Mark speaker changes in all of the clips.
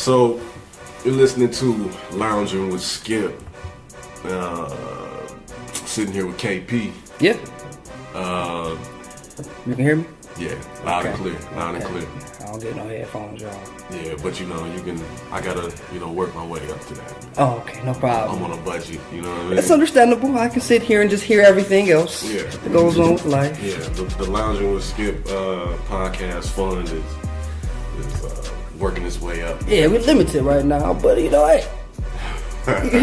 Speaker 1: So, you're listening to Loungin with Skip. Sitting here with KP.
Speaker 2: Yeah. You can hear me?
Speaker 1: Yeah, loud and clear. Loud and clear.
Speaker 2: I don't get no headphones, y'all.
Speaker 1: Yeah, but you can. I gotta, work my way up to that.
Speaker 2: Oh, okay, no problem.
Speaker 1: I'm on a budget. You know what I mean?
Speaker 2: It's understandable. I can sit here and just hear everything else that goes on with life.
Speaker 1: Yeah, the Loungin with Skip podcast fund is working its way up.
Speaker 2: Yeah, we're limited right now, but hey,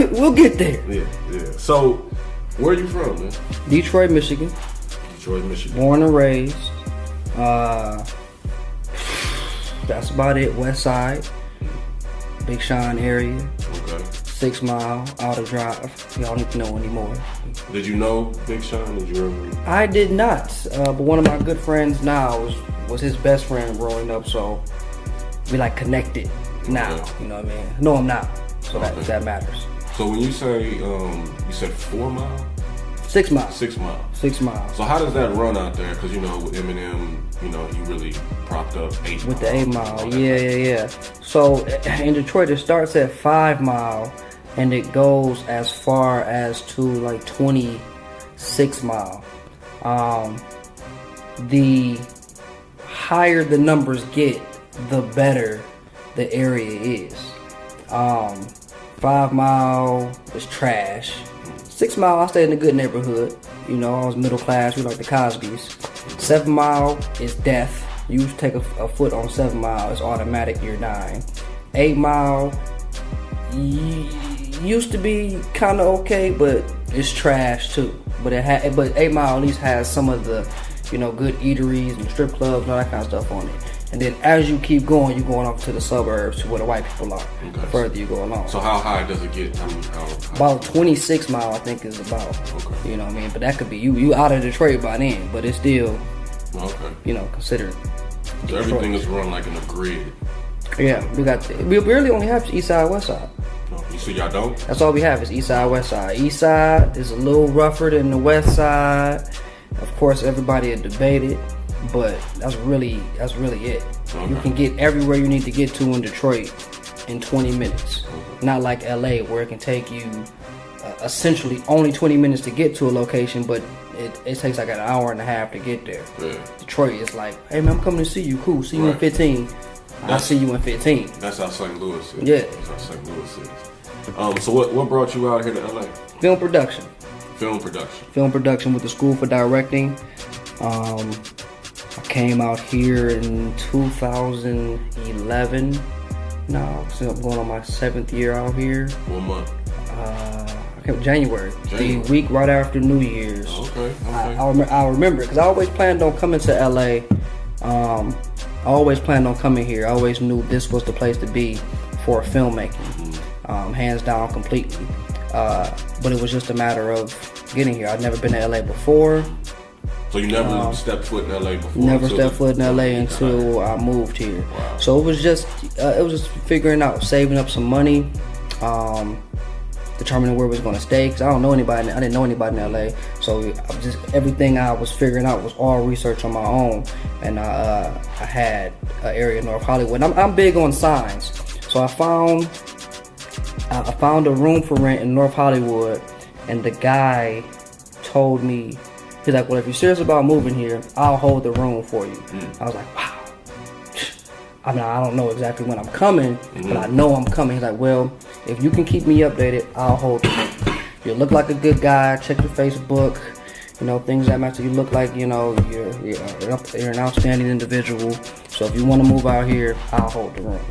Speaker 2: we'll get there.
Speaker 1: Yeah. So, where are you from, man?
Speaker 2: Detroit, Michigan.
Speaker 1: Detroit, Michigan.
Speaker 2: Born and raised. That's about it. West Side, Big Sean area.
Speaker 1: Okay.
Speaker 2: 6 Mile, Outer Drive. Y'all need to know anymore.
Speaker 1: Did you know Big Sean? Did you ever?
Speaker 2: I did not. But one of my good friends now was his best friend growing up, so we connected now.
Speaker 1: Okay.
Speaker 2: You know what I mean? I know him now, so that matters.
Speaker 1: So when you say you said 4 Mile?
Speaker 2: 6 Mile.
Speaker 1: 6 Mile.
Speaker 2: 6 Mile.
Speaker 1: So how does that run out there? Because with Eminem, he really propped up 8 Mile.
Speaker 2: With the 8 Mile, yeah. So in Detroit, it starts at 5 Mile, and it goes as far as to 26 Mile. The higher the numbers get, the better the area is. 5 Mile is trash. 6 Mile, I stayed in a good neighborhood. I was middle class. We like the Cosbys. 7 Mile is death. You take a foot on 7 Mile, it's automatic, you're dying. 8 Mile used to be kind of okay, but it's trash too. But 8 Mile at least has some of the, good eateries and strip clubs and all that kind of stuff on it. And then as you keep going, you're going off to the suburbs to where the white people are. Okay. The further you go along.
Speaker 1: So how high does it get? How
Speaker 2: about 26 Mile, I think, is about. Okay. You know what I mean? But that could be you out of Detroit by then, but it's still, considered.
Speaker 1: So everything is run like in a grid.
Speaker 2: Yeah, we really only have East Side, West Side.
Speaker 1: You see, y'all don't?
Speaker 2: That's all we have is East Side, West Side. East Side is a little rougher than the West Side. Of course, everybody had debated. But that's really it. Okay. You can get everywhere you need to get to in Detroit in 20 minutes. Okay. Not like LA where it can take you essentially only 20 minutes to get to a location, but it takes an hour and a half to get there. Yeah. Detroit is hey man, I'm coming to see you. Cool, see you in 15. I'll see you in 15.
Speaker 1: That's how St. Louis is.
Speaker 2: Yeah.
Speaker 1: That's how St. Louis is. So what brought you out here to LA?
Speaker 2: Film production.
Speaker 1: Film production.
Speaker 2: Film production with the School for Directing. I came out here in 2011 now, so I'm going on my 7th year out here.
Speaker 1: What month?
Speaker 2: I came January. The week right after New Year's.
Speaker 1: Okay.
Speaker 2: I remember it because I always planned on coming to LA. I always planned on coming here. I always knew this was the place to be for filmmaking, hands down, completely. But it was just a matter of getting here. I'd never been to LA before.
Speaker 1: So you never stepped foot in LA before?
Speaker 2: Never stepped foot in LA until I moved here. Wow. So it was just figuring out, saving up some money, determining where we was going to stay. Because I didn't know anybody in LA. So everything I was figuring out was all research on my own. And I had an area in North Hollywood. I'm big on signs. So I found a room for rent in North Hollywood, and the guy told me, he's like, well, if you're serious about moving here, I'll hold the room for you. I was like, wow. I mean, I don't know exactly when I'm coming, but I know I'm coming. He's like, well, if you can keep me updated, I'll hold the room. You look like a good guy. Check your Facebook. Things that matter. You look like, you're an outstanding individual. So if you want to move out here, I'll hold the room.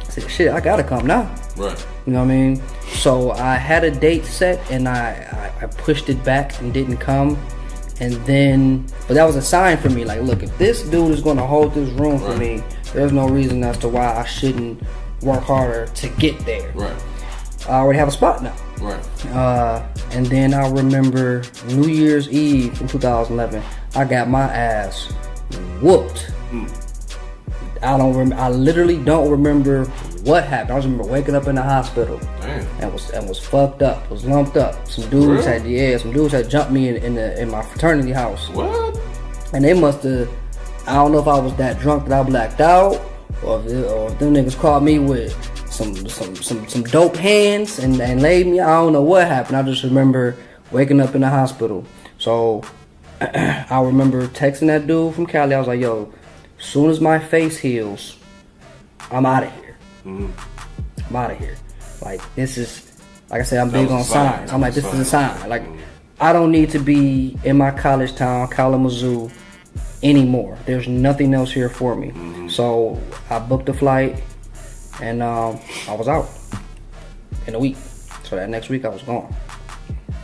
Speaker 2: I said, shit, I gotta come now.
Speaker 1: Right.
Speaker 2: You know what I mean? So I had a date set, and I pushed it back and didn't come. And then, but that was a sign for me, look, if this dude is going to hold this room for me, there's no reason as to why I shouldn't work harder to get there.
Speaker 1: Right.
Speaker 2: I already have a spot now.
Speaker 1: Right.
Speaker 2: And then I remember New Year's Eve in 2011, I got my ass whooped. I literally don't remember what happened. I just remember waking up in the hospital.
Speaker 1: Damn.
Speaker 2: and was fucked up, was lumped up. Some dudes had jumped me in my fraternity house.
Speaker 1: What?
Speaker 2: And they must have, I don't know if I was that drunk that I blacked out, or if them niggas caught me with some dope hands and laid me, I don't know what happened. I just remember waking up in the hospital. So I remember texting that dude from Cali. I was like, yo, as soon as my face heals, I'm out of here. I'm out of here. Like, this is, like I said, I'm big on signs. I'm like, this is a sign. Like, I don't need to be in my college town, Kalamazoo, anymore. There's nothing else here for me. So I booked a flight, and I was out in a week. So that next week I was gone.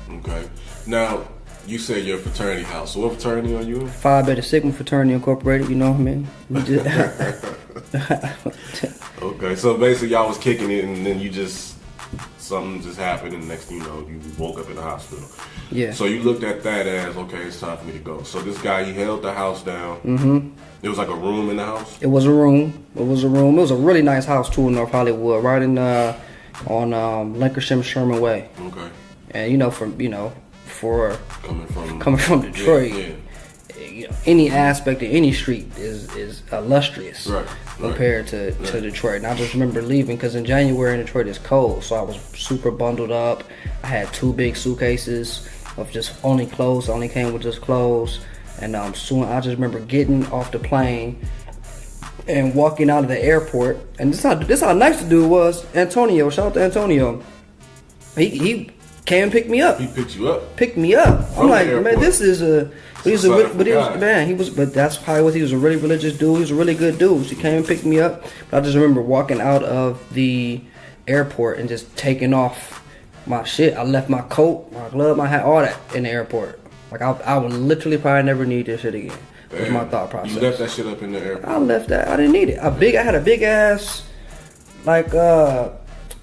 Speaker 1: Okay. Now, you said your fraternity house. So what fraternity are you in?
Speaker 2: Phi Beta Sigma Fraternity Incorporated, you know what I mean? We just
Speaker 1: Okay, so basically y'all was kicking it, and then something just happened, and next thing you know, you woke up in the hospital.
Speaker 2: Yeah.
Speaker 1: So you looked at that as, okay, it's time for me to go. So this guy, he held the house down. It was like a room in the house?
Speaker 2: It was a room. It was a really nice house too in North Hollywood, right in on Lancashire Sherman Way.
Speaker 1: Okay.
Speaker 2: And for coming from Detroit,
Speaker 1: yeah.
Speaker 2: Any aspect of any street is illustrious,
Speaker 1: right.
Speaker 2: compared to Detroit. And I just remember leaving because in January in Detroit it's cold, so I was super bundled up. I had 2 big suitcases of just only clothes. I only came with just clothes. And soon I just remember getting off the plane and walking out of the airport. And this how nice the dude was. Antonio, shout out to Antonio. He came and picked me up.
Speaker 1: He picked you up?
Speaker 2: Picked me up. I'm like, man, this is a. But that's how he was. He was a really religious dude. He was a really good dude. So he came and picked me up. But I just remember walking out of the airport and just taking off my shit. I left my coat, my glove, my hat, all that in the airport. Like I would literally probably never need this shit again. That was my thought process.
Speaker 1: You left that shit up in the airport?
Speaker 2: I left that. I didn't need it. I had a big ass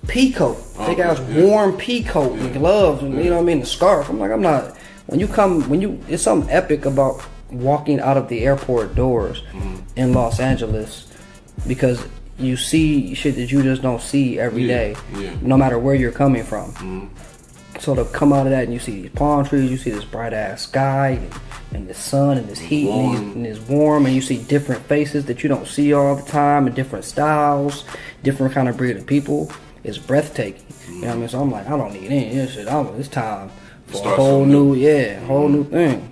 Speaker 2: pea coat. Big ass warm pea coat and gloves and you know what I mean, the scarf. I'm like, I'm not. It's something epic about walking out of the airport doors in Los Angeles because you see shit that you just don't see every day, no matter where you're coming from. So to come out of that and you see these palm trees, you see this bright ass sky and the sun and this heat and it's warm, and you see different faces that you don't see all the time and different styles, different kind of breed of people. It's breathtaking. You know what I mean? So I'm like, I don't need any of this shit. It's time for a whole new thing.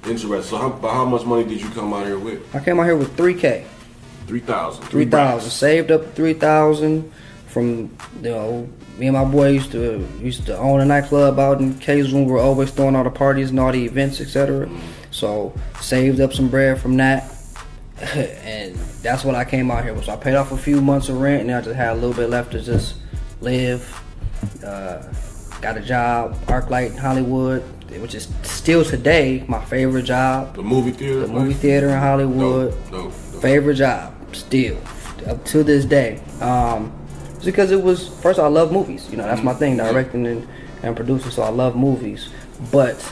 Speaker 1: Interesting. So how much money did you come out here with?
Speaker 2: I came out here with $3,000.
Speaker 1: 3,000.
Speaker 2: 3,000. Saved up 3,000 from me and my boy used to own a nightclub out in Kazoo. We were always throwing all the parties and all the events, etc. So saved up some bread from that, and that's what I came out here with. So I paid off a few months of rent, and I just had a little bit left to just live. Got a job, ArcLight in Hollywood, which is still today my favorite job.
Speaker 1: The movie theater?
Speaker 2: The movie theater in Hollywood.
Speaker 1: Dope.
Speaker 2: Favorite job, still, up to this day. Just because it was, first I love movies. That's my thing, directing and producing, so I love movies. But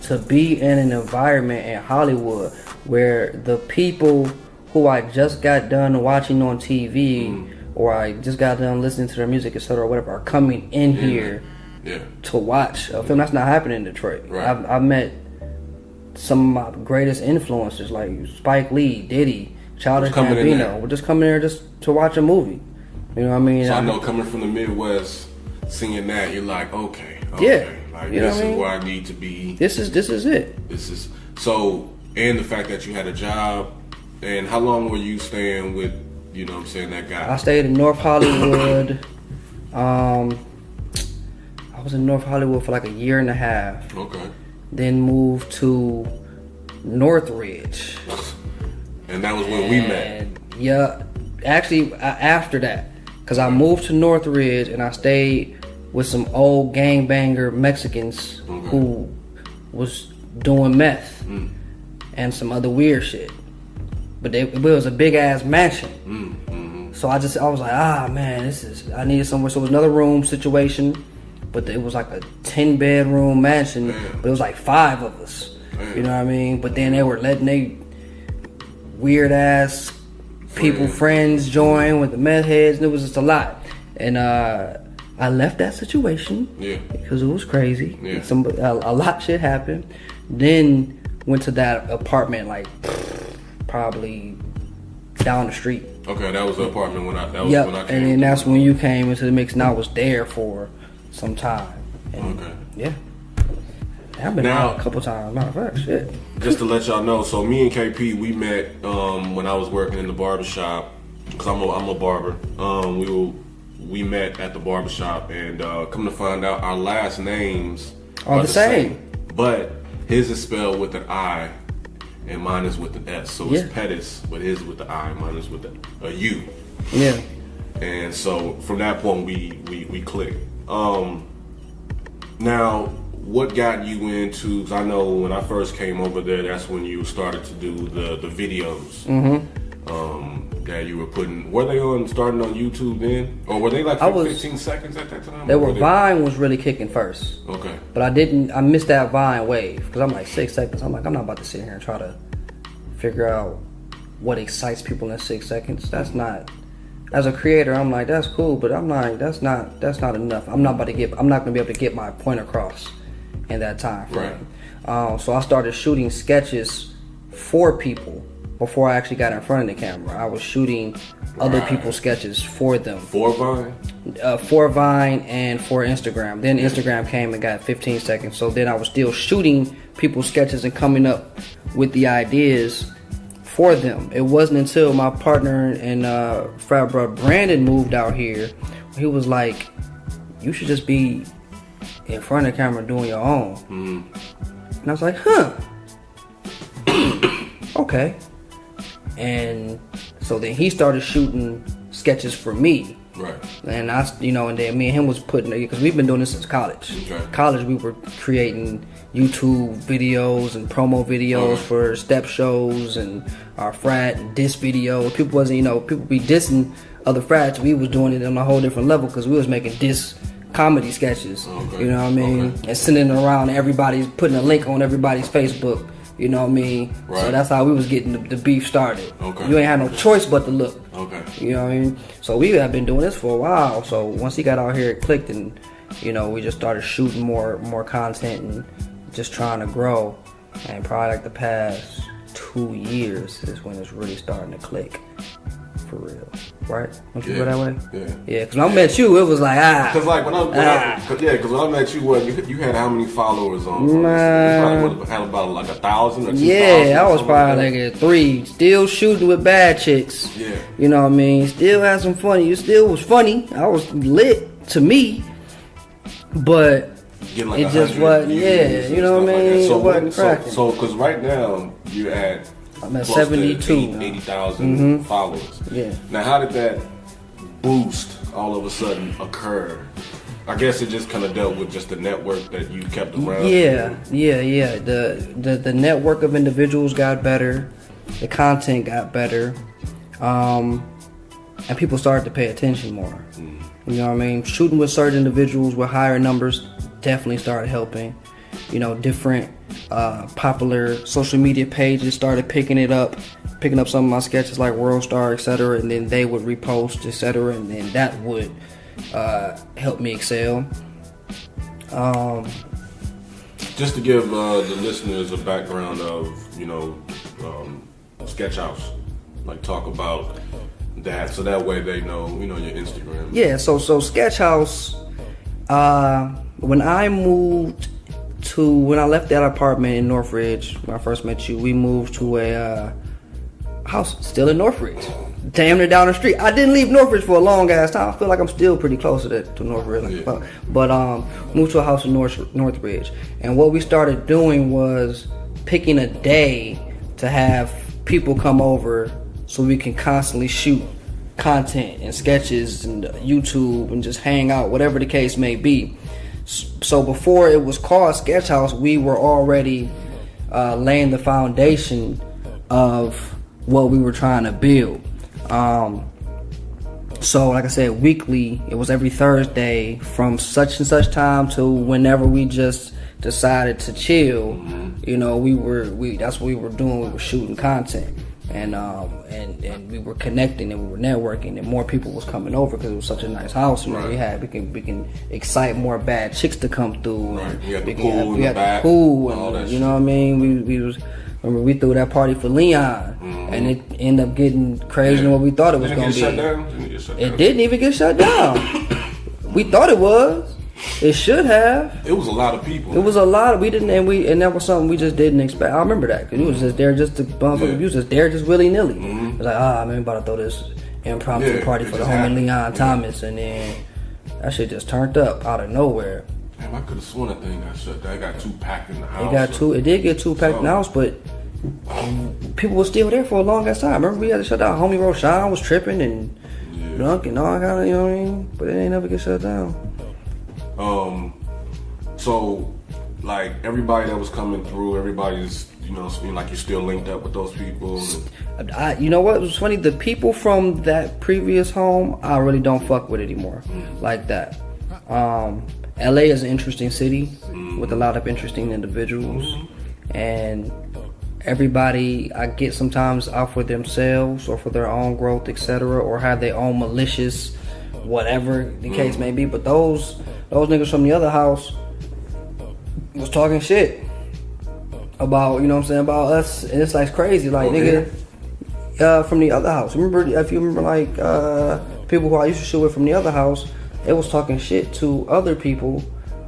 Speaker 2: to be in an environment in Hollywood where the people who I just got done watching on TV or I just got done listening to their music, etc., or whatever, are coming in here to watch a film. That's not happening in Detroit.
Speaker 1: Right.
Speaker 2: I've met some of my greatest influencers like Spike Lee, Diddy, Childish Gambino. We're just coming there just to watch a movie. You know what I mean?
Speaker 1: So I know coming from the Midwest, seeing that, you're like, okay. Like,
Speaker 2: this
Speaker 1: is where I need to be.
Speaker 2: This is it.
Speaker 1: This is so, and the fact that you had a job, and how long were you staying with, that guy?
Speaker 2: I stayed in North Hollywood. I was in North Hollywood for like a year and a half.
Speaker 1: Okay.
Speaker 2: Then moved to Northridge.
Speaker 1: And that was when we met.
Speaker 2: Yeah, actually after that. Because I moved to Northridge and I stayed with some old gangbanger Mexicans who was doing meth and some other weird shit. But it was a big ass mansion. So I was like, man, I needed somewhere. So it was another room situation, but it was like a 10-bedroom mansion, but it was like 5 of us. You know what I mean? But then they were letting they weird ass friends join with the meth heads, and it was just a lot. And I left that situation because it was crazy. A lot shit happened. Then went to that apartment like probably down the street.
Speaker 1: Okay, that was the apartment when I came.
Speaker 2: And then that's when you came into the mix, and I was there for some time. And
Speaker 1: okay.
Speaker 2: Yeah. I've been out a couple times. Matter of fact, shit.
Speaker 1: Just to let y'all know, so me and KP, we met when I was working in the barbershop, because I'm a barber. We met at the barbershop, and come to find out, our last names
Speaker 2: are the same.
Speaker 1: But his is spelled with an I, and mine is with an S. So it's Pettis, but his with the I, mine is with a U.
Speaker 2: Yeah.
Speaker 1: And so from that point, we clicked. Now, what got you into? Because I know when I first came over there, that's when you started to do the videos. That you were putting. Were they starting on YouTube then, or were they like 15 seconds at that time?
Speaker 2: Vine was really kicking first.
Speaker 1: Okay.
Speaker 2: But I missed that Vine wave because I'm like 6 seconds. I'm like, I'm not about to sit here and try to figure out what excites people in 6 seconds. That's not. As a creator, I'm like, that's cool, but I'm like, that's not enough. I'm not gonna be able to get my point across in that time frame. Right. So I started shooting sketches for people before I actually got in front of the camera. I was shooting other people's sketches for them.
Speaker 1: For Vine?
Speaker 2: For Vine and for Instagram. Then Instagram came and got 15 seconds. So then I was still shooting people's sketches and coming up with the ideas for them. It wasn't until my partner and frat brother Brandon moved out here, he was like, you should just be in front of the camera doing your own. And I was like, okay. And so then he started shooting sketches for me.
Speaker 1: Right.
Speaker 2: And and then me and him was putting, because we've been doing this since college. Okay. College, we were creating YouTube videos and promo videos for step shows and our frat and diss videos. People wasn't, people be dissing other frats. We was doing it on a whole different level because we was making diss comedy sketches. Okay. You know what I mean? Okay. And sending it around, everybody's putting a link on everybody's Facebook. You know what I mean? Right. So that's how we was getting the beef started. Okay. You ain't had no choice but to look. Okay. You know what I mean? So we have been doing this for a while. So once he got out here, it clicked, and we just started shooting more content and just trying to grow. And probably like the past 2 years is when it's really starting to click. For real, right? Don't you go that way? Yeah. Because when I met you, it was like
Speaker 1: Because like when I met you, you had how many followers on? You probably had about like 1,000 or 2,000.
Speaker 2: Yeah, I was probably like at 3. Still shooting with bad chicks. Yeah. You know what I mean? Still had some funny. You still was funny. I was lit to me, but like it just wasn't. Yeah, you know what I mean?
Speaker 1: Like
Speaker 2: it wasn't cracking.
Speaker 1: So, because right now you're at.
Speaker 2: I'm at 72.
Speaker 1: 80,000 followers. Yeah. Now, how did that boost all of a sudden occur? I guess it just kind of dealt with just the network that you kept around.
Speaker 2: Yeah. The network of individuals got better. The content got better. And people started to pay attention more. You know what I mean? Shooting with certain individuals with higher numbers definitely started helping. Different popular social media pages started picking up some of my sketches like World Star, etc., and then they would repost, etc., and then that would help me excel.
Speaker 1: Just to give the listeners a background of Sketch House, like talk about that, so that way they know your Instagram.
Speaker 2: Yeah, so Sketch House. When I left that apartment in Northridge, when I first met you, we moved to a house still in Northridge, damn near down the street. I didn't leave Northridge for a long ass time. I feel like I'm still pretty close to Northridge, but moved to a house in Northridge. And what we started doing was picking a day to have people come over so we can constantly shoot content and sketches and YouTube and just hang out, whatever the case may be. So before it was called Sketch House, we were already laying the foundation of what we were trying to build. So like I said, weekly, it was every Thursday from such and such time to whenever we just decided to chill. That's what we were doing. We were shooting content. And we were connecting and we were networking, and more people was coming over because it was such a nice house. We can excite more bad chicks to come through.
Speaker 1: Right.
Speaker 2: And
Speaker 1: we had the pool,
Speaker 2: you know what I mean. We was Remember, we threw that party for Leon, and it ended up getting crazier than what we thought it was going to be. It didn't even get shut down. We thought it was. It should have.
Speaker 1: It was a lot of people.
Speaker 2: It was a lot. We didn't, and that was something we just didn't expect. I remember that because we was just there just to motherfucker. We was just there just willy nilly. It was like, man, we about to throw this impromptu party for the homie Leon Thomas, and then that shit just turned up out of nowhere.
Speaker 1: Damn, I could have sworn that thing got shut down. It got too packed in the house.
Speaker 2: It did get too packed in the house, but people were still there for a long ass time. Remember, we had to shut down. Homie Roshan was tripping and drunk and all kind of, you know what I mean? But it ain't never get shut down.
Speaker 1: So, like, everybody that was coming through, everybody's, you know, seem like you're still linked up with those people.
Speaker 2: You know what was funny? The people from that previous home, I really don't fuck with anymore like that. LA is an interesting city with a lot of interesting individuals, and everybody I get sometimes out for themselves or for their own growth, etc., or have their own malicious, whatever the case may be. But those niggas from the other house was talking shit about, you know what I'm saying, about us, and it's like crazy, like nigga from the other house. If you remember, like people who I used to shoot with from the other house, it was talking shit to other people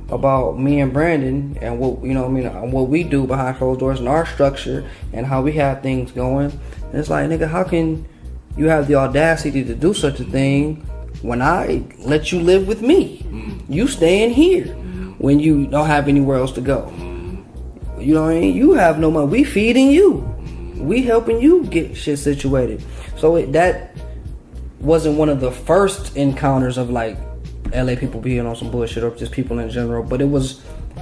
Speaker 2: about me and Brandon and what, you know what I mean, what we do behind closed doors and our structure and how we have things going. And it's like, nigga, how can you have the audacity to do such a thing when I let you live with me? You staying here when you don't have anywhere else to go. You know what I mean? You have no money. We feeding you. We helping you get shit situated. So that wasn't one of the first encounters of like LA people being on some bullshit or just people in general, but it was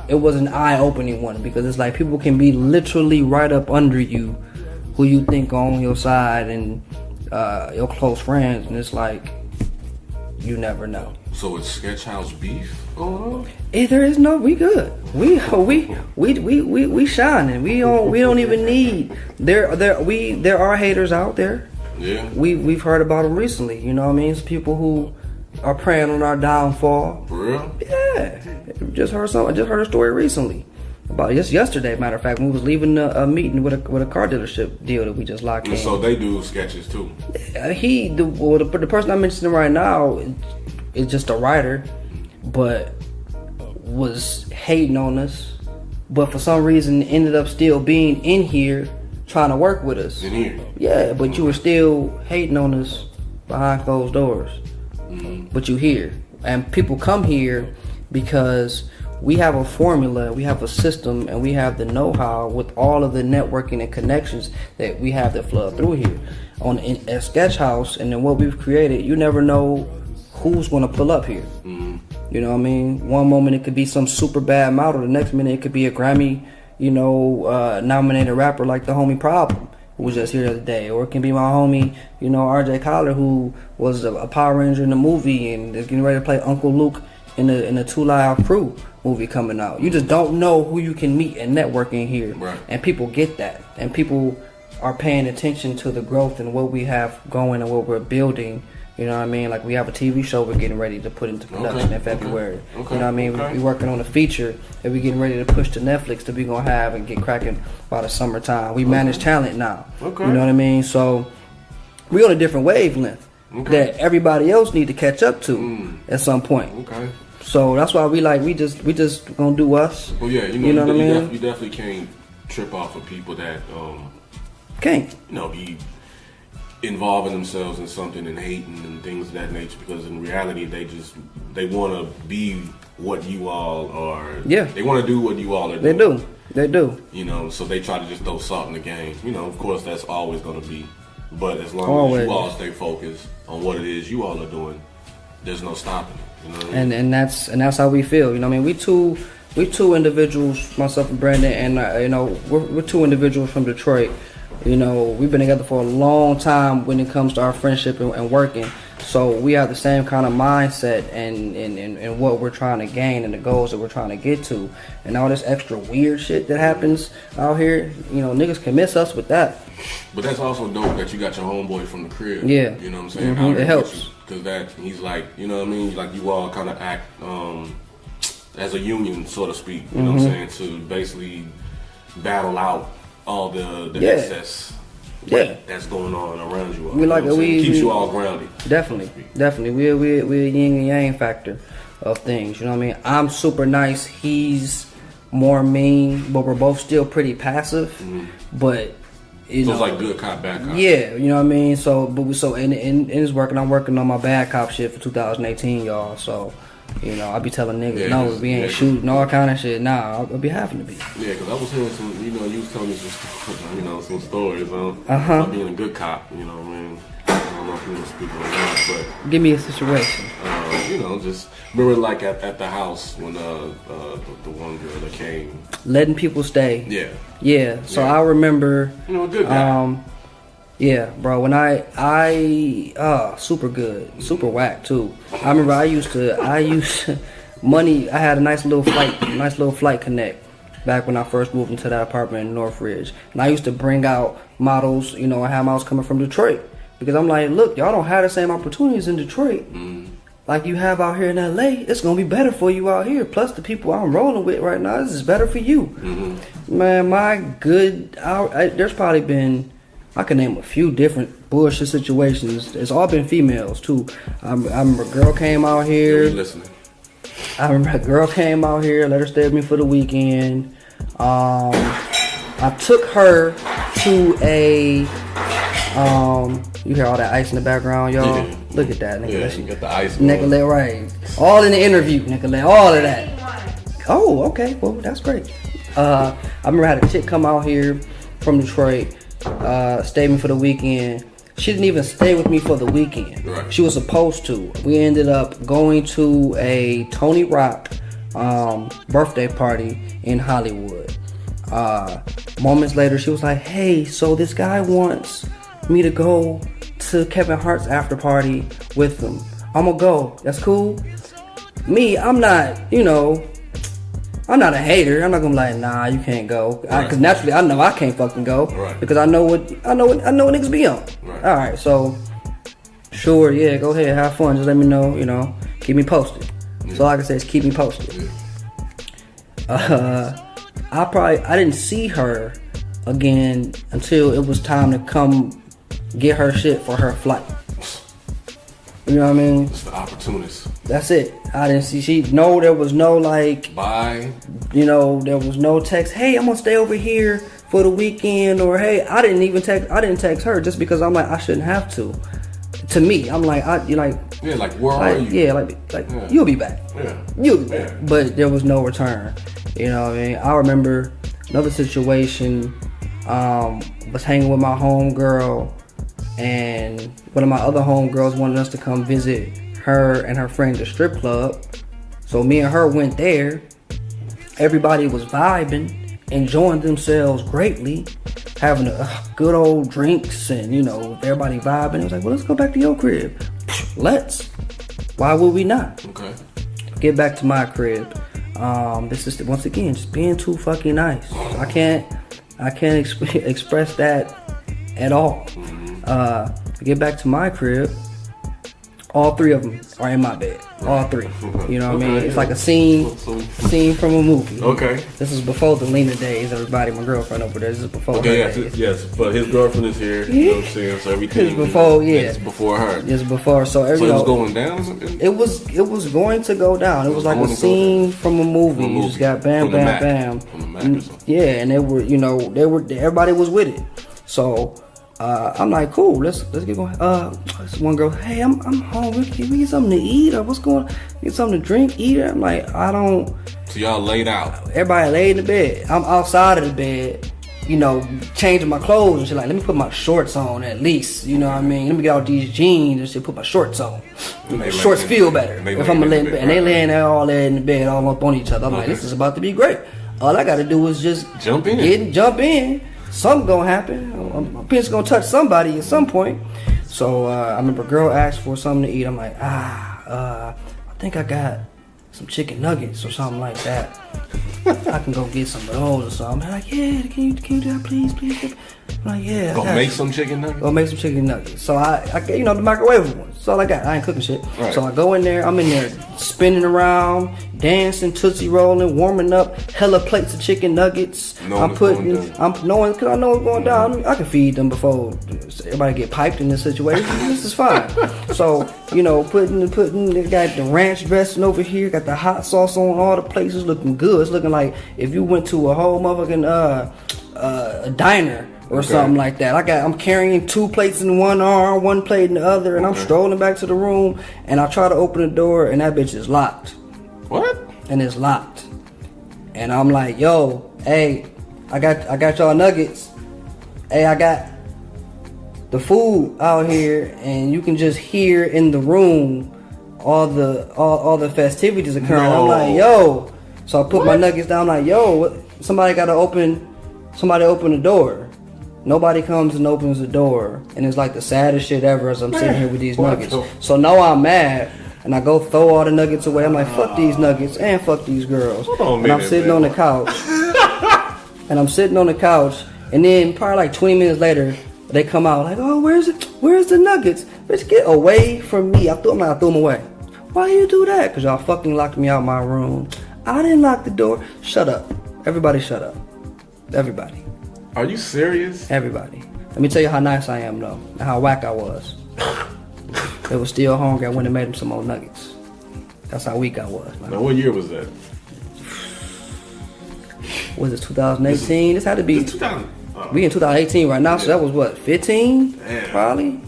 Speaker 2: an eye-opening one, because it's like people can be literally right up under you, who you think on your side and your close friends, and it's like you never know.
Speaker 1: So it's Sketch House beef going on?
Speaker 2: There is no. We good. We shining. We don't even need. There are haters out there.
Speaker 1: Yeah. We've
Speaker 2: heard about them recently. You know what I mean? It's people who are preying on our downfall.
Speaker 1: For real?
Speaker 2: Yeah. Just heard a story recently about just yesterday. Matter of fact, when we was leaving a meeting with a car dealership deal that we just locked in.
Speaker 1: So they do sketches too.
Speaker 2: The person I'm mentioning right now is just a writer, but was hating on us, but for some reason ended up still being in here trying to work with us.
Speaker 1: In here?
Speaker 2: Yeah, but you were still hating on us behind closed doors. But you here, and people come here because we have a formula, we have a system, and we have the know-how with all of the networking and connections that we have that flood through here at Sketch House. And then what we've created, you never know who's going to pull up here. You know what I mean? One moment it could be some super bad model, the next minute it could be a Grammy, nominated rapper like the homie Problem, who was just here the other day. Or it can be my homie, RJ Collar, who was a Power Ranger in the movie and is getting ready to play Uncle Luke in the Two Live Crew movie coming out. You just don't know who you can meet and networking here.
Speaker 1: Right.
Speaker 2: And people get that. And people are paying attention to the growth and what we have going and what we're building. You know what I mean? Like, we have a TV show we're getting ready to put into production in February.
Speaker 1: Okay.
Speaker 2: You know what I mean? We're working on a feature that we're getting ready to push to Netflix that we're going to have and get cracking by the summertime. We manage talent now.
Speaker 1: Okay.
Speaker 2: You know what I mean? So we're on a different wavelength that everybody else need to catch up to at some point.
Speaker 1: Okay.
Speaker 2: So that's why we just going to do us.
Speaker 1: Well, yeah, you know what I mean? You definitely can't trip off of people that,
Speaker 2: can't.
Speaker 1: Be involving themselves in something and hating and things of that nature, because in reality they want to be what you all are. Yeah, they want to do what you all are doing. They do. So they try to just throw salt in the game. Of course that's always going to be, but as long as you all stay focused on what it is you all are doing, there's no stopping it. You know what I mean? And that's how we feel. You know what I mean? We two individuals, myself and Brandon, and we're two individuals from Detroit. We've been together for a long time when it comes to our friendship and working. So we have the same kind of mindset and what we're trying to gain and the goals that we're trying to get to. And all this extra weird shit that happens out here, niggas can miss us with that. But that's also dope that you got your homeboy from the crib.
Speaker 2: Yeah.
Speaker 1: You know what I'm saying?
Speaker 2: It helps.
Speaker 1: Because he's like, you know what I mean? Like, you all kind of act as a union, so to speak. You know what I'm saying? To basically battle out all the
Speaker 2: Yeah.
Speaker 1: excess
Speaker 2: Yeah.
Speaker 1: that's going on around you.
Speaker 2: We like
Speaker 1: you know what I'm saying?
Speaker 2: we
Speaker 1: Keeps you all grounded.
Speaker 2: Definitely. We're a yin and yang factor of things. You know what I mean? I'm super nice. He's more mean, but we're both still pretty passive. But you know,
Speaker 1: it's like good cop, bad cop.
Speaker 2: yeah, you know what I mean. So, and it's working. I'm working on my bad cop shit for 2018, y'all. So. You know, I be telling niggas, no, we ain't shooting, all kind of shit. Nah, I'll be having to be.
Speaker 1: Yeah, because I was hearing some, you know, you was telling me some stories about being a good cop, you know what I mean? I don't know if you want to speak on that, but...
Speaker 2: Give me a situation.
Speaker 1: You know, just remember like at the house when the one girl that came.
Speaker 2: Letting people stay.
Speaker 1: Yeah.
Speaker 2: Yeah, so I remember...
Speaker 1: You know, a good guy.
Speaker 2: Yeah, bro. When super good, super whack too. I remember I used money. I had a nice little flight connect back when I first moved into that apartment in Northridge, and I used to bring out models. You know, I had models coming from Detroit because I'm like, look, y'all don't have the same opportunities in Detroit like you have out here in LA. It's gonna be better for you out here. Plus, the people I'm rolling with right now, this is better for you, man. There's probably been. I can name a few different bullshit situations. It's all been females too. I remember a girl came out here.
Speaker 1: Listening.
Speaker 2: I remember a girl came out here, let her stay with me for the weekend. I took her to a you hear all that ice in the background, y'all? Yeah. Look at that, nigga.
Speaker 1: Yeah, you got the ice.
Speaker 2: Nicolette, right. All in the interview, Nicolette, all of that. Oh, okay. Well, that's great. I remember I had a chick come out here from Detroit. Stayed with me for the weekend. She didn't even stay with me for the weekend.
Speaker 1: Right.
Speaker 2: She was supposed to. We ended up going to a Tony Rock birthday party in Hollywood. Moments later, she was like, hey, so this guy wants me to go to Kevin Hart's after party with him. I'm gonna go. That's cool. Me, I'm not, I'm not a hater. I'm not gonna be like, nah, you can't go. Because naturally, I know I can't fucking go.
Speaker 1: Right.
Speaker 2: Because I know what niggas be on.
Speaker 1: Right.
Speaker 2: All right, so sure, yeah, go ahead, have fun. Just let me know. Keep me posted. Yeah. So like I said, keep me posted. Yeah. I didn't see her again until it was time to come get her shit for her flight. You know what I mean?
Speaker 1: It's the opportunist.
Speaker 2: That's it. I didn't see. There was no like.
Speaker 1: Bye.
Speaker 2: There was no text. Hey, I'm gonna stay over here for the weekend, or hey, I didn't text her just because I'm like I shouldn't have to. To me, I'm like
Speaker 1: Yeah, like where are you?
Speaker 2: Yeah, like yeah. You'll be back.
Speaker 1: Yeah.
Speaker 2: You'll be back. But there was no return. You know what I mean? I remember another situation. Was hanging with my homegirl. And one of my other homegirls wanted us to come visit her and her friend at the strip club. So me and her went there. Everybody was vibing, enjoying themselves greatly, having a good old drinks and, everybody vibing. It was like, well, let's go back to your crib. Let's. Why would we not?
Speaker 1: Okay.
Speaker 2: Get back to my crib. This is, once again, just being too fucking nice. I can't express that at all. Get back to my crib. All three of them are in my bed. All three. You know what I mean? It's like a scene from a movie.
Speaker 1: Okay.
Speaker 2: This is before the Lena days. Everybody, my girlfriend over there. This is before her days.
Speaker 1: Yes. But his girlfriend is here. You know what I'm saying? So everything.
Speaker 2: It's before,
Speaker 1: It's before her.
Speaker 2: It's before. So
Speaker 1: it was going down.
Speaker 2: It was going to go down. It was like a scene from a movie. You just got bam, bam, bam.
Speaker 1: From the Mac or something.
Speaker 2: Yeah, and everybody was with it. So. I'm like, cool, let's get going. This one girl, hey, I'm home. Can we get something to eat or what's going on? Get something to drink, eat? I'm like, I don't.
Speaker 1: So y'all laid out.
Speaker 2: Everybody laid in the bed. I'm outside of the bed, changing my clothes and shit. Like, let me put my shorts on at least. You know what I mean? Let me get out these jeans and shit. Put my shorts on. Shorts feel better if I'm laying in bed. And they laying there all there in the bed, all up on each other. I'm like, this is about to be great. All I got to do is just
Speaker 1: jump in.
Speaker 2: Something gonna happen. My penis gonna touch somebody at some point. So I remember a girl asked for something to eat. I'm like, I think I got some chicken nuggets or something like that. I can go get some of those or something. They're like, yeah, can you do that, please? I'm like, yeah.
Speaker 1: Go make some chicken nuggets.
Speaker 2: Go make some chicken nuggets. So I the microwave ones. That's all I got. I ain't cooking shit.
Speaker 1: Right.
Speaker 2: So I go in there. I'm in there spinning around, dancing, tootsie rolling, warming up. Hella plates of chicken nuggets. I'm knowing because I know what's going down. I can feed them before everybody get piped in this situation. This is fine. So putting. They got the ranch dressing over here. Got the hot sauce on all the places. Looking good. It's looking like if you went to a whole motherfucking a diner. Or something like that. I'm carrying 2 plates in one arm, 1 plate in the other, and I'm strolling back to the room, and I try to open the door, and that bitch is locked.
Speaker 1: What?
Speaker 2: And it's locked. And I'm like, yo, hey, I got y'all nuggets. Hey, I got the food out here, and you can just hear in the room all the festivities occurring. No. I'm like, yo. So I put my nuggets down. I'm like, yo, somebody open the door. Nobody comes and opens the door, and it's like the saddest shit ever as I'm sitting here with these nuggets. So now I'm mad, and I go throw all the nuggets away. I'm like, fuck these nuggets and fuck these girls. And I'm sitting on the couch, and then probably like 20 minutes later, they come out like, oh, where's the nuggets? Bitch, get away from me. I threw them away. Why you do that? Because y'all fucking locked me out my room. I didn't lock the door. Shut up. Everybody shut up. Everybody.
Speaker 1: Are you serious?
Speaker 2: Everybody. Let me tell you how nice I am, though, and how whack I was. They was still hungry. I went and made them some more nuggets. That's how weak I was.
Speaker 1: Now, what year was that?
Speaker 2: Was it 2018? This had to be.
Speaker 1: 2000.
Speaker 2: We in 2018 right now, so that was what, 15?
Speaker 1: Damn.
Speaker 2: Probably.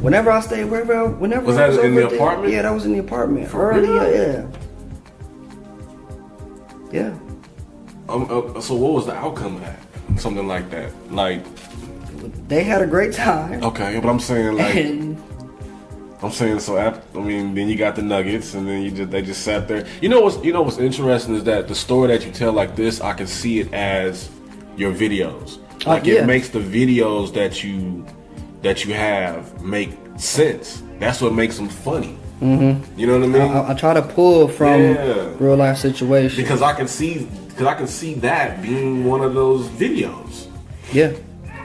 Speaker 2: Whenever I stayed, whenever
Speaker 1: was that in the apartment?
Speaker 2: Yeah, that was in the apartment.
Speaker 1: For
Speaker 2: earlier, yeah.
Speaker 1: So what was the outcome of that? Something like that. Like
Speaker 2: they had a great time.
Speaker 1: Okay, but I'm saying then you got the nuggets, and then they just sat there. What's interesting is that the story that you tell like this, I can see it as your videos. Like it makes the videos that you have make sense. That's what makes them funny. Mm-hmm. You know what I mean? I try to pull from real life situations because I can see that being one of those videos.
Speaker 2: Yeah.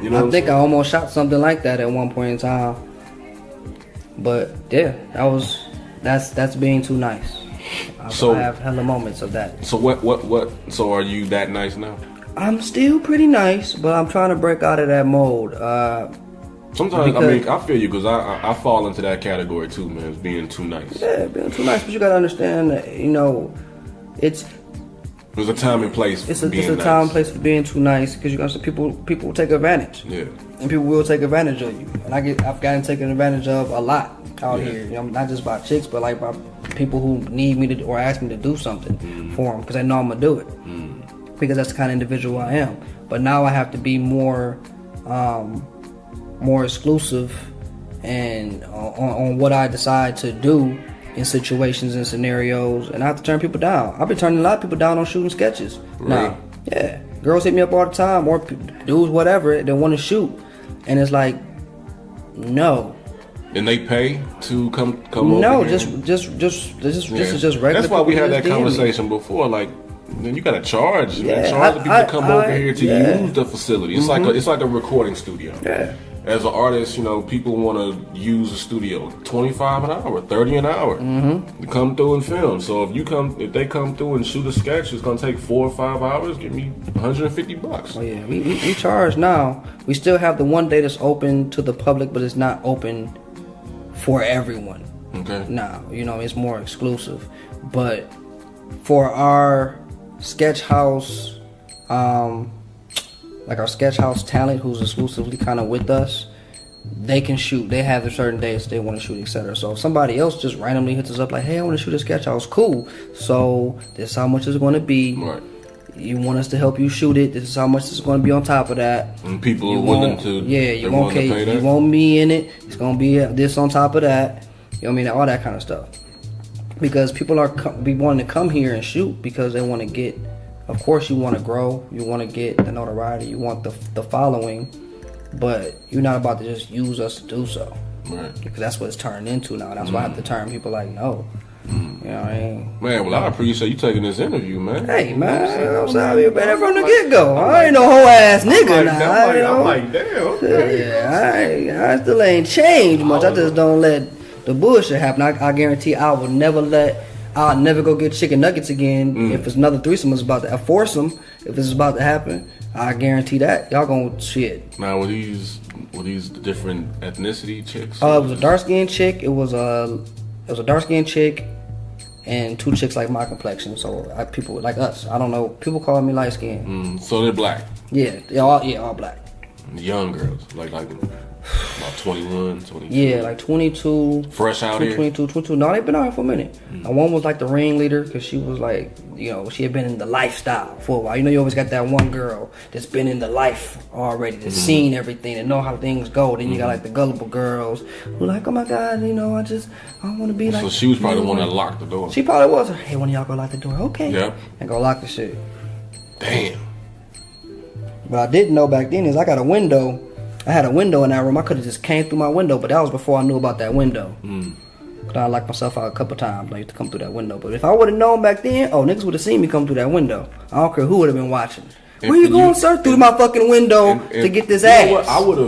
Speaker 2: I think I almost shot something like that at one point in time. But yeah, that's being too nice. I have hella moments of that.
Speaker 1: So what so are you that nice now?
Speaker 2: I'm still pretty nice, but I'm trying to break out of that mode.
Speaker 1: Sometimes, I feel you because I fall into that category too, man. It's being too nice.
Speaker 2: Yeah, being too nice, but you gotta understand that,
Speaker 1: there's a time and place.
Speaker 2: It's a time and place for being too nice because you got people will take advantage.
Speaker 1: Yeah,
Speaker 2: and people will take advantage of you. And I've gotten taken advantage of a lot out here. Not just by chicks, but like by people who need me to or ask me to do something for them because they know I'm gonna do it because that's the kind of individual I am. But now I have to be more exclusive and on what I decide to do in situations and scenarios, and I have to turn people down. I've been turning a lot of people down on shooting sketches.
Speaker 1: Right.
Speaker 2: Now, yeah, girls hit me up all the time, or dudes, whatever, they want to shoot, and it's like, no.
Speaker 1: And they pay to come over?
Speaker 2: No, this is just regular.
Speaker 1: That's why we had that conversation before. Like, then you gotta charge. Charge the people to come over here to use the facility. It's like a recording studio. Yeah. As an artist, people want to use a studio. $25 an hour, $30 an hour to come through and film. So if they come through and shoot a sketch, it's gonna take 4 or 5 hours. Give me $150.
Speaker 2: Oh yeah, we charge now. We still have the one day that's open to the public, but it's not open for everyone.
Speaker 1: Okay.
Speaker 2: Now, it's more exclusive. But for our sketch house, like our sketch house talent who's exclusively kind of with us, they can shoot. They have their certain days they want to shoot, etc. So if somebody else just randomly hits us up like, hey, I want to shoot a sketch house, cool. So this is how much it's going to be.
Speaker 1: Right.
Speaker 2: You want us to help you shoot it. This is how much it's going to be on top of that.
Speaker 1: And people are willing to. Yeah,
Speaker 2: you want me in it. It's going to be this on top of that. All that kind of stuff. Because people be wanting to come here and shoot because they want to get. Of course, you want to grow. You want to get the notoriety. You want the following, but you're not about to just use us to do so.
Speaker 1: Right.
Speaker 2: Because that's what it's turned into now. That's why I have to turn people like, no. You know what I mean?
Speaker 1: Man, well, I appreciate you taking this interview, man.
Speaker 2: Hey, man. I'm sorry about that from the get-go. I ain't no whole ass nigga now.
Speaker 1: I'm like, damn. Okay.
Speaker 2: Yeah, I still ain't changed much. I just don't let the bullshit happen. I guarantee I'll never go get chicken nuggets again if it's another threesome is about to foursome. If it's about to happen, I guarantee that y'all gonna shit.
Speaker 1: Now, were these different ethnicity chicks?
Speaker 2: It was a dark skinned chick. It was a dark skinned chick and 2 chicks like my complexion. So people like us. I don't know. People call me light skinned.
Speaker 1: So they're black.
Speaker 2: Yeah, all black.
Speaker 1: Young girls, like about 21, 22.
Speaker 2: Yeah, like 22.
Speaker 1: Fresh out here?
Speaker 2: 22. No, they've been out here for a minute. One was like the ringleader because she was like, she had been in the lifestyle for a while. You always got that one girl that's been in the life already, that's seen everything, and know how things go. Then you got like the gullible girls who like, oh my God, I want to be like.
Speaker 1: So she was probably the one that locked the door.
Speaker 2: She probably was. Hey, one of y'all go lock the door. Okay.
Speaker 1: Yeah.
Speaker 2: And go lock the shit.
Speaker 1: Damn.
Speaker 2: What I didn't know back then is I had a window in that room. I could have just came through my window, but that was before I knew about that window. Cause I locked myself out a couple times. I used to come through that window. But if I would have known back then, niggas would have seen me come through that window. I don't care who would have been watching. Where you going, sir? Through my fucking window to get this ass.
Speaker 1: Know what?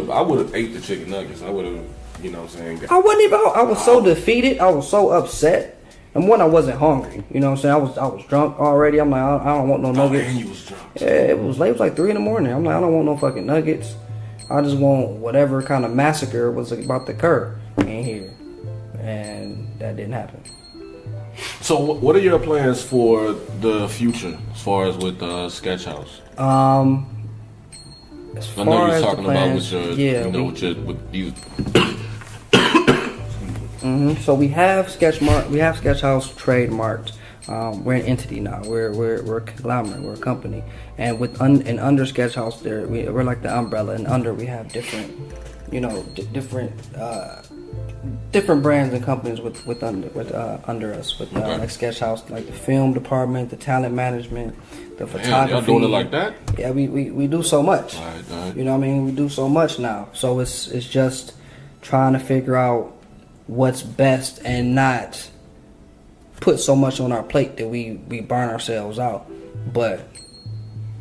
Speaker 1: I would have ate the chicken nuggets. I would have, you know what I'm saying?
Speaker 2: I wasn't even. I was so defeated. I was so upset. And one, I wasn't hungry. You know what I'm saying? I was drunk already. I'm like, I don't want no nuggets.
Speaker 1: And you was drunk.
Speaker 2: Yeah, it was late. It was like 3 in the morning. I'm like, I don't want no fucking nuggets. I just want whatever kind of massacre was about to occur in here. And that didn't happen.
Speaker 1: So what are your plans for the future as far as with Sketch House?
Speaker 2: As
Speaker 1: I know
Speaker 2: far
Speaker 1: you're
Speaker 2: as
Speaker 1: talking
Speaker 2: the plans,
Speaker 1: about with these.
Speaker 2: So we have Sketch House trademarked. We're an entity now. We're a conglomerate. We're a company, and and under Sketch House, we're like the umbrella, and under we have different, different brands and companies under us. Like Sketch House, like the film department, the talent management, the photography.
Speaker 1: Y'all doing it like that?
Speaker 2: Yeah, we do so much.
Speaker 1: All right.
Speaker 2: You know what I mean? We do so much now. So it's just trying to figure out what's best and not put so much on our plate that we burn ourselves out. But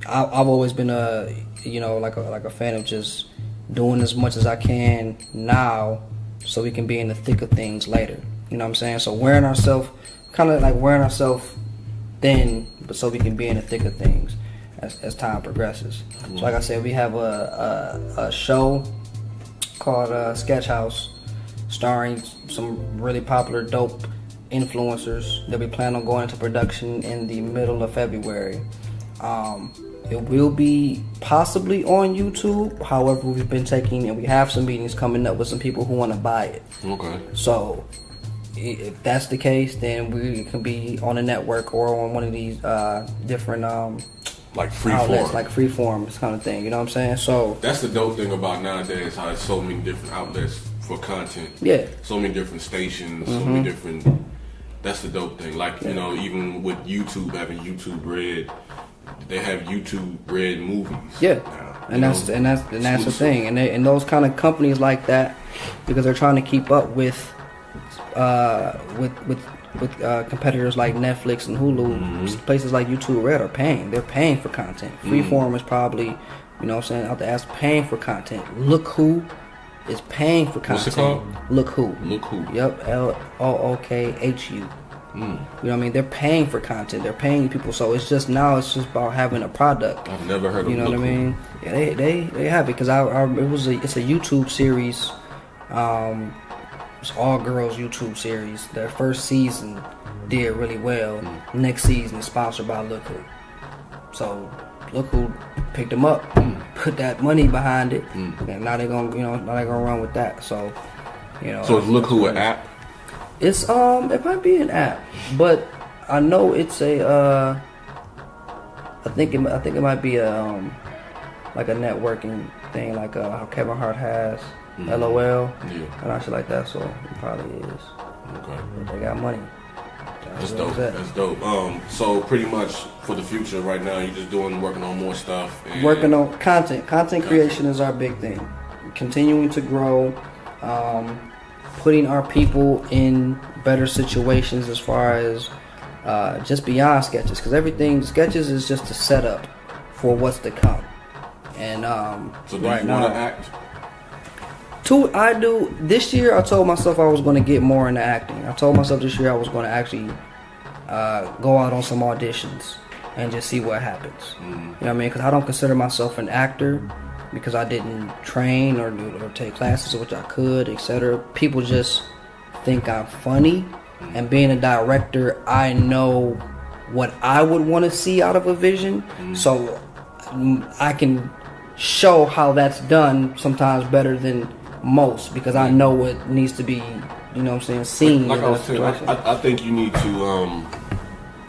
Speaker 2: I've always been like a fan of just doing as much as I can now so we can be in the thick of things later. You know what I'm saying? So wearing ourselves thin, but so we can be in the thick of things as time progresses. So like I said, we have a show called Sketch House, starring some really popular, dope influencers that we plan on going into production in the middle of February. It will be possibly on YouTube. However, we've been and we have some meetings coming up with some people who want to buy it.
Speaker 1: Okay. So
Speaker 2: if that's the case, then we can be on a network or on one of these different
Speaker 1: like free
Speaker 2: outlets,
Speaker 1: form,
Speaker 2: like freeform, this kind of thing. You know what I'm saying? So
Speaker 1: that's the dope thing about nowadays. How there's so many different outlets for content.
Speaker 2: Yeah.
Speaker 1: So many different stations. So many different. That's the dope thing. Like even with YouTube having YouTube Red, they have YouTube Red movies.
Speaker 2: Yeah.
Speaker 1: Now,
Speaker 2: And that's the thing. And those kind of companies like that, because they're trying to keep up with competitors like Netflix and Hulu. Places like YouTube Red are paying. They're paying for content. Freeform is probably, you know what I'm saying, out there as paying for content. Look Who is paying for content.
Speaker 1: What's it called?
Speaker 2: Look Who.
Speaker 1: Look Who.
Speaker 2: Yep. LOOKHU. You know what I mean? They're paying for content. They're paying people. So it's just about having a product.
Speaker 1: I've never heard of
Speaker 2: You know
Speaker 1: Look
Speaker 2: what I
Speaker 1: Who.
Speaker 2: mean? Yeah, they have it because it's a YouTube series. It's all girls YouTube series. Their first season did really well. Next season is sponsored by Look Who. So Look Who picked them up, put that money behind it, and now they're gonna run with that. So
Speaker 1: So is Look Who an app?
Speaker 2: It's it might be an app, but I know it's a I think it might be a like a networking thing, like how Kevin Hart has LOL and shit like that. So it probably is.
Speaker 1: Okay.
Speaker 2: But they got money.
Speaker 1: That's dope. That's dope. So pretty much for the future right now, you're just working on more stuff. And
Speaker 2: Working on content. Content creation is our big thing. Continuing to grow, putting our people in better situations as far as just beyond sketches, because sketches is just a setup for what's to come. And
Speaker 1: so do
Speaker 2: right
Speaker 1: you
Speaker 2: now,
Speaker 1: want to act?
Speaker 2: This year I told myself I was going to get more into acting. I told myself this year I was going to actually go out on some auditions and just see what happens. You know what I mean? Because I don't consider myself an actor because I didn't train or take classes, which I could, etc. People just think I'm funny. And being a director, I know what I would want to see out of a vision. So I can show how that's done sometimes better than most because I know what needs to be, you know what I'm saying, seen.
Speaker 1: Like I was saying, I think you need to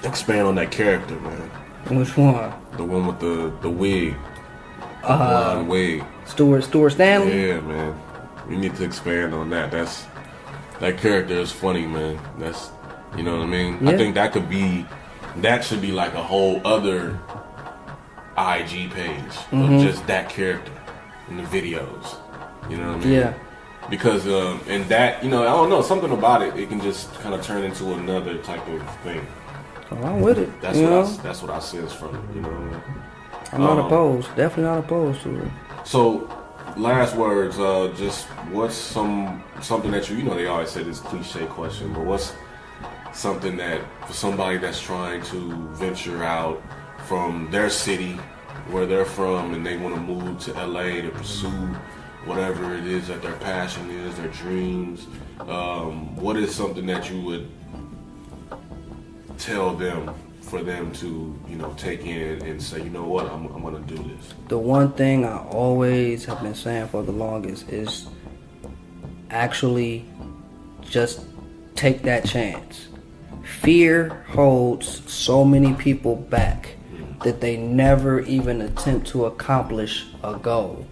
Speaker 1: expand on that character, man.
Speaker 2: Which one?
Speaker 1: The one with the wig. The blonde wig.
Speaker 2: Stuart Stanley?
Speaker 1: Yeah, man. You need to expand on that. That character is funny, man. That's, you know what I mean?
Speaker 2: Yeah.
Speaker 1: I think that should be like a whole other IG page of just that character in the videos. You know what I mean?
Speaker 2: Yeah.
Speaker 1: Because and that, you know, I don't know, something about it can just kind of turn into another type of thing.
Speaker 2: Oh, I'm with it.
Speaker 1: That's what I sense from it. You know what I mean?
Speaker 2: I'm not opposed. Definitely not opposed to it.
Speaker 1: So, last words. Just what's something that you know they always say this cliche question, but what's something that for somebody that's trying to venture out from their city, where they're from, and they want to move to LA to pursue whatever it is that their passion is, their dreams. What is something that you would tell them for them to, you know, take in and say, you know what, I'm gonna do this?
Speaker 2: The one thing I always have been saying for the longest is actually just take that chance. Fear holds so many people back that they never even attempt to accomplish a goal.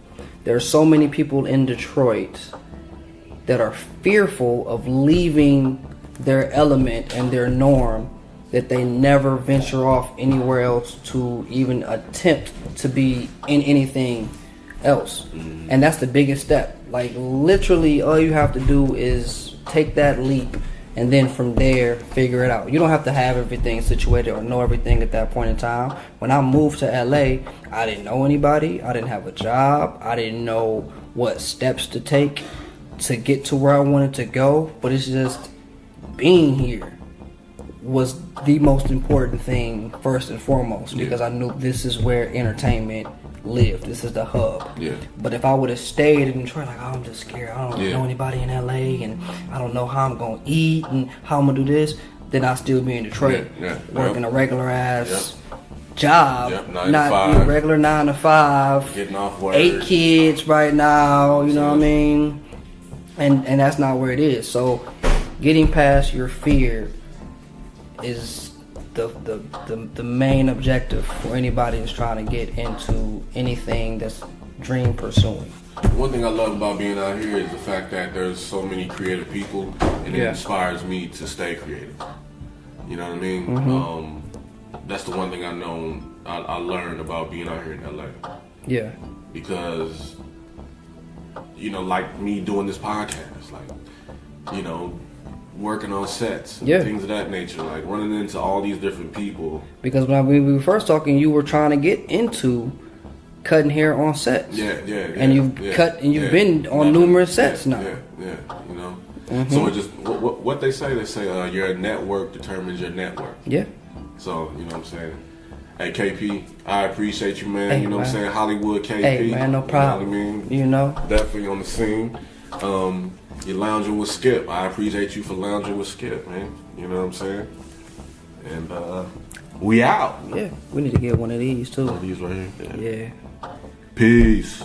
Speaker 2: There are so many people in Detroit that are fearful of leaving their element and their norm that they never venture off anywhere else to even attempt to be in anything else. And that's the biggest step. Like literally all you have to do is take that leap and then from there figure it out. You don't have to have everything situated or know everything at that point in time. When I moved to LA, I didn't know anybody, I didn't have a job, I didn't know what steps to take to get to where I wanted to go, but it's just being here was the most important thing first and foremost because I knew this is where entertainment lived. This is the hub. Yeah. But if I would have stayed in Detroit, like, oh, I'm just scared. I don't know anybody in LA, and I don't know how I'm gonna eat and how I'm gonna do this, then I'll still be in Detroit, working a regular ass job,
Speaker 1: 9 to
Speaker 2: not
Speaker 1: 5.
Speaker 2: Regular 9 to 5.
Speaker 1: Getting off work.
Speaker 2: 8 kids right now. You know what I mean? And that's not where it is. So getting past your fear is the main objective for anybody who's trying to get into anything that's dream pursuing.
Speaker 1: One thing I love about being out here is the fact that there's so many creative people, and it inspires me to stay creative. You know what I mean? That's the one thing I learned about being out here in LA. Yeah. Because, you know, like me doing this podcast, like, you know, working on sets, things of that nature, like running into all these different people. Because
Speaker 2: when we were first talking, you were trying to get into cutting hair on sets. And you've you've been on numerous sets now.
Speaker 1: You know. So it just what they say your network determines your network. Yeah. So you know what I'm saying. Hey KP, I appreciate you, man. You know what I'm saying, Hollywood KP.
Speaker 2: Hey man, no problem.
Speaker 1: You know what I mean?
Speaker 2: You know,
Speaker 1: definitely on the scene. You're lounging with Skip. I appreciate you for lounging with Skip, man. You know what I'm saying? And we out.
Speaker 2: Yeah, we need to get one of these too.
Speaker 1: One of these right here.
Speaker 2: Yeah.
Speaker 1: Peace.